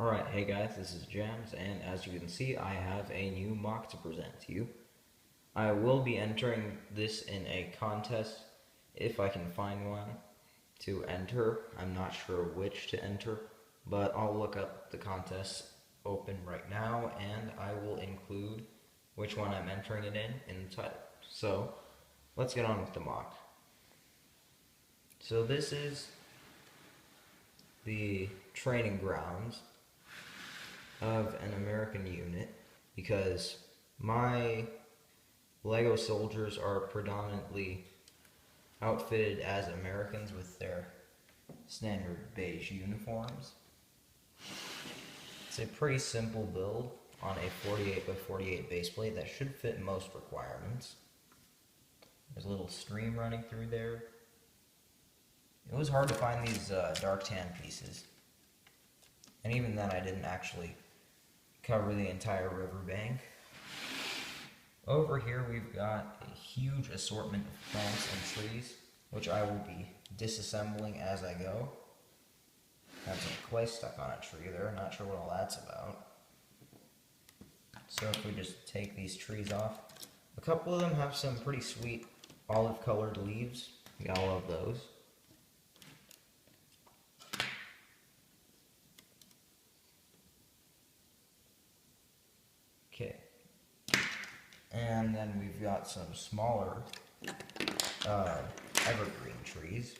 Alright, hey guys, this is Jams, and as you can see, I have a new mock to present to you. I will be entering this in a contest, if I can find one to enter. I'm not sure which to enter, but I'll look up the contest open right now, and I will include which one I'm entering it in the title. So, let's get on with the mock. So this is the training grounds of an American unit, because my Lego soldiers are predominantly outfitted as Americans with their standard beige uniforms. It's a pretty simple build on a 48 by 48 base plate that should fit most requirements. There's a little stream running through there. It was hard to find these dark tan pieces, and even then I didn't actually cover the entire riverbank. Over here we've got a huge assortment of plants and trees, which I will be disassembling as I go. Have some clay stuck on a tree there, not sure what all that's about. So if we just take these trees off, a couple of them have some pretty sweet olive colored leaves. We all love those. Okay, and then we've got some smaller evergreen trees.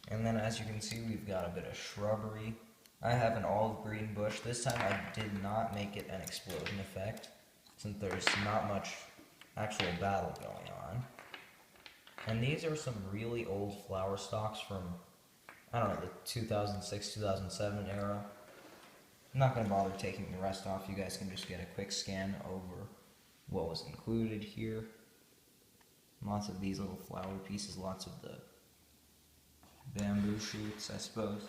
And then as you can see, we've got a bit of shrubbery. I have an olive green bush. This time I did not make it an explosion effect, since there's not much actual battle going on. And these are some really old flower stalks from, I don't know, the 2006, 2007 era. I'm not going to bother taking the rest off. You guys can just get a quick scan over what was included here. Lots of these little flower pieces, lots of the bamboo shoots, I suppose.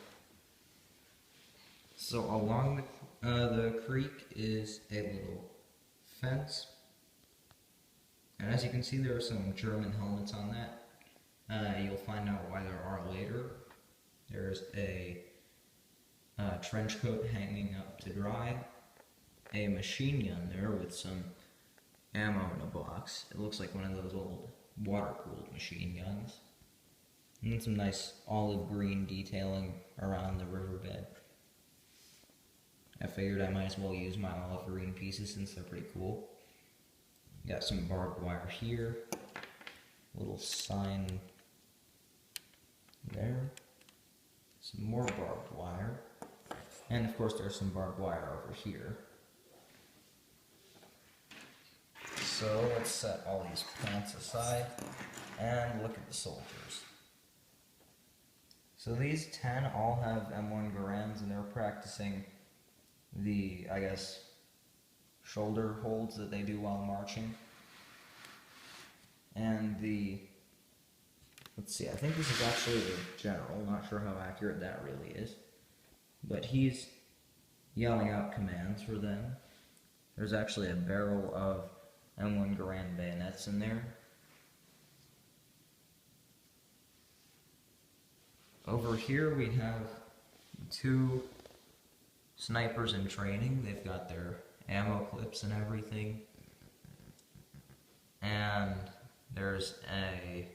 So along the creek is a little fence. And as you can see, there are some German helmets on that. You'll find out why there are later. There's a trench coat hanging up to dry, a machine gun there with some ammo in a box. It looks like one of those old water-cooled machine guns. And then some nice olive green detailing around the riverbed. I figured I might as well use my olive green pieces since they're pretty cool. Got some barbed wire here, little sign there. Some more barbed wire, and of course there's some barbed wire over here. So let's set all these plants aside and look at the soldiers. So these 10 all have M1 Garands, and they're practicing the, I guess, shoulder holds that they do while marching. And let's see, I think this is actually the general, not sure how accurate that really is. But he's yelling out commands for them. There's actually a barrel of M1 Garand bayonets in there. Over here we have two snipers in training. They've got their ammo clips and everything. And there's a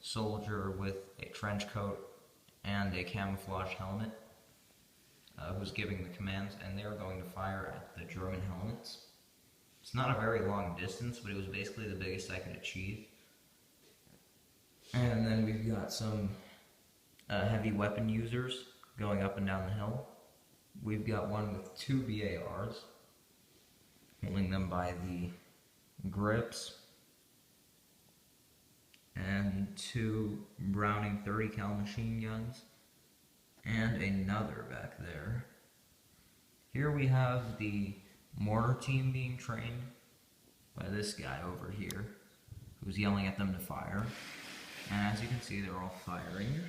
soldier with a trench coat and a camouflage helmet who's giving the commands, and they're going to fire at the German helmets. It's not a very long distance, but it was basically the biggest I could achieve. And then we've got some heavy weapon users going up and down the hill. We've got one with two BARs, holding them by the grips, and two Browning 30 cal machine guns, and another back there. Here we have the Mortar team being trained by this guy over here, who's yelling at them to fire. And as you can see, they're all firing.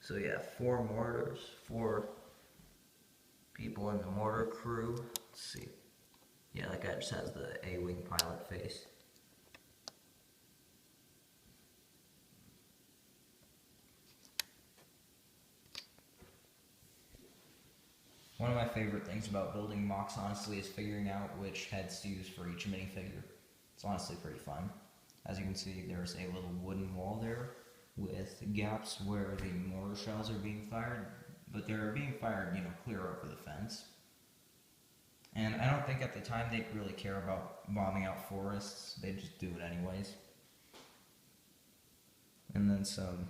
So yeah, 4 mortars, 4 people in the mortar crew. Let's see. Yeah, that guy just has the A-wing pilot face. One of my favorite things about building MOCs, honestly, is figuring out which heads to use for each minifigure. It's honestly pretty fun. As you can see, there's a little wooden wall there with gaps where the mortar shells are being fired, but they're being fired, clear over the fence. And I don't think at the time they really care about bombing out forests. They just do it anyways. And then some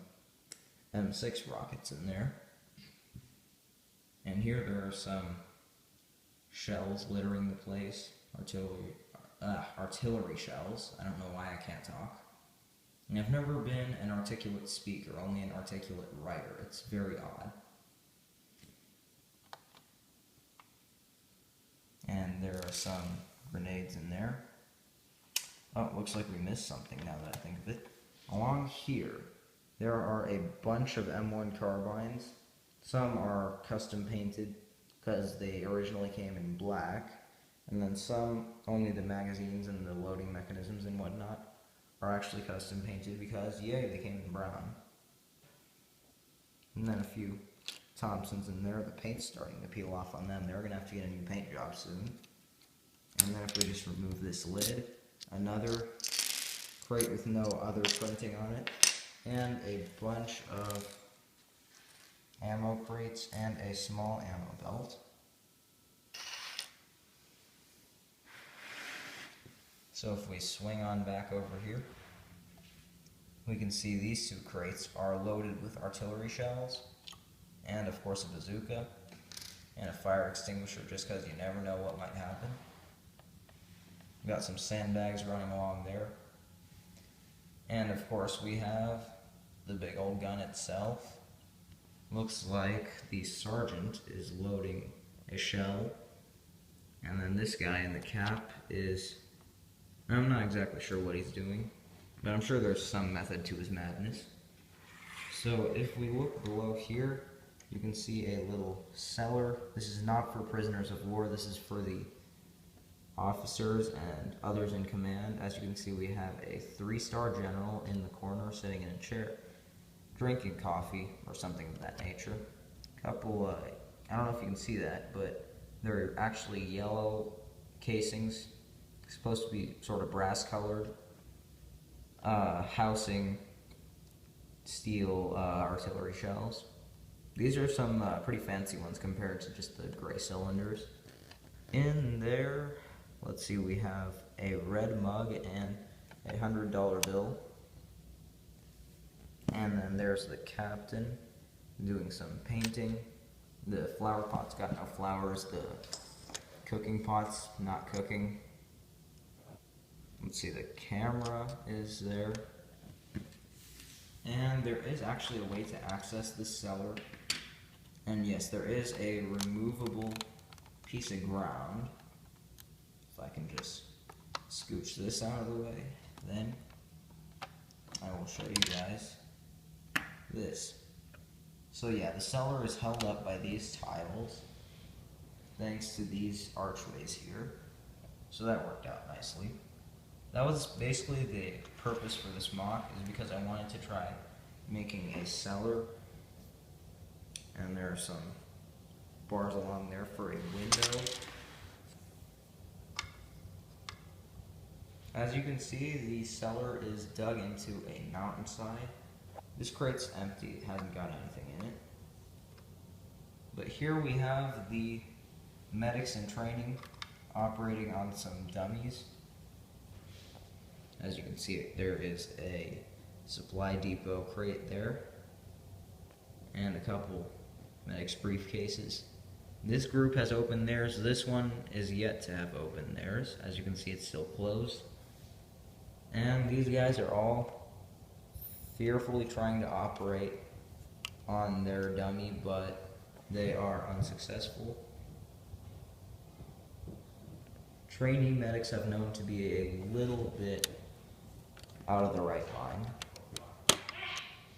M6 rockets in there. And here there are some shells littering the place. Artillery shells. I don't know why I can't talk. And I've never been an articulate speaker, only an articulate writer. It's very odd. And there are some grenades in there. Oh, it looks like we missed something now that I think of it. Along here, there are a bunch of M1 carbines. Some are custom painted because they originally came in black, and then some, only the magazines and the loading mechanisms and whatnot, are actually custom painted because, yay, they came in brown. And then a few Thompsons in there. The paint's starting to peel off on them. They're going to have to get a new paint job soon. And then if we just remove this lid, another crate with no other printing on it, and a bunch of ammo crates and a small ammo belt. So if we swing on back over here, we can see these two crates are loaded with artillery shells, and of course a bazooka, and a fire extinguisher just because you never know what might happen. We've got some sandbags running along there. And of course we have the big old gun itself. Looks like the sergeant is loading a shell. And then this guy in the cap is, I'm not exactly sure what he's doing, but I'm sure there's some method to his madness. So if we look below here, you can see a little cellar. This is not for prisoners of war, this is for the officers and others in command. As you can see, we have a 3-star general in the corner sitting in a chair, drinking coffee or something of that nature. Couple, I don't know if you can see that, but they're actually yellow casings, supposed to be sort of brass colored, housing steel artillery shells. These are some pretty fancy ones compared to just the gray cylinders. In there, let's see, we have a red mug and a $100 bill. And then there's the captain doing some painting. The flower pot's got no flowers. The cooking pot's not cooking. Let's see, the camera is there. And there is actually a way to access this cellar. And yes, there is a removable piece of ground. If I can just scooch this out of the way, then I will show you guys this. So yeah, the cellar is held up by these tiles, thanks to these archways here. So that worked out nicely. That was basically the purpose for this MOC, is because I wanted to try making a cellar. And there are some bars along there for a window. As you can see, the cellar is dug into a mountainside. This crate's empty, it hasn't got anything in it. But here we have the medics in training operating on some dummies. As you can see, there is a supply depot crate there, and a couple medics briefcases. This group has opened theirs. This one is yet to have opened theirs. As you can see, it's still closed. And these guys are all fearfully trying to operate on their dummy, but they are unsuccessful. Trainee medics have known to be a little bit out of the right line.